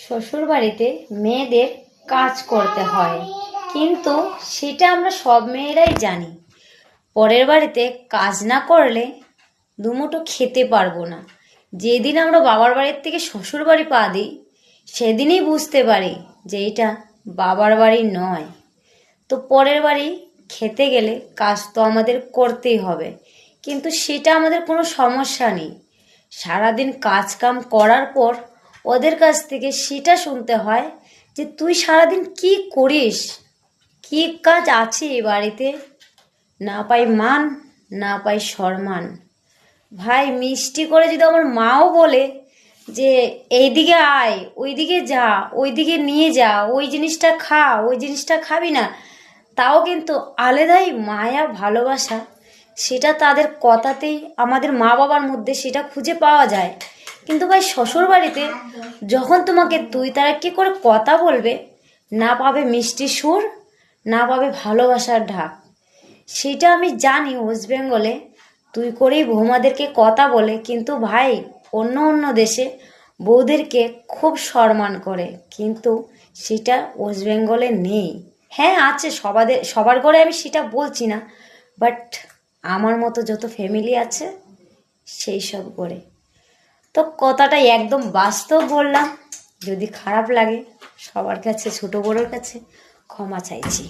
শ্বশুর বাড়িতে মেয়েদের কাজ করতে হয়, কিন্তু সেটা আমরা সব মেয়েরাই জানি। পরের বাড়িতে কাজ না করলে দুমুঠো খেতে পারবো না। যেদিন আমরা বাবার বাড়ির থেকে শ্বশুর বাড়ি পা দিই, সেদিনই বুঝতে পারি যে এটা বাবার বাড়ি নয়। তো পরের বাড়ি খেতে গেলে কাজ তো আমাদের করতেই হবে, কিন্তু সেটা আমাদের কোনো সমস্যা নেই। সারাদিন কাজ কাম করার পর ওদের কাছ থেকে সেটা শুনতে হয় যে তুই সারাদিন কি করিস, কি কাজ আছে এ বাড়িতে। না পাই মান, না পাই সম্মান। ভাই, মিষ্টি করে যদি আমার মাও বলে যে এইদিকে আয়, ওইদিকে যা, ওইদিকে নিয়ে যা, ওই জিনিসটা খা, ওই জিনিসটা খাবি না, তাও কিন্তু আলাদাই মায়া ভালোবাসা সেটা তাদের কথাতেই আমাদের মা বাবার মধ্যে সেটা খুঁজে পাওয়া যায়। কিন্তু ভাই, শ্বশুর বাড়িতে যখন তোমাকে তুই তারা কি করে কথা বলবে, না পাবে মিষ্টি সুর, না পাবে ভালোবাসার ঢাক। সেটা আমি জানি ওয়েস্ট বেঙ্গলে তুই করেই বৌমাদেরকে কথা বলে, কিন্তু ভাই অন্য অন্য দেশে বউদেরকে খুব সম্মান করে, কিন্তু সেটা ওয়েস্ট বেঙ্গলে নেই। হ্যাঁ আছে, সবার ঘরে আমি সেটা বলছি না, বাট আমার মতো যত ফ্যামিলি আছে সেই সব করে। তো কথাটা একদম বাস্তব বললাম। যদি খারাপ লাগে সবার কাছে, ছোট বড়োর কাছে ক্ষমা চাইছি।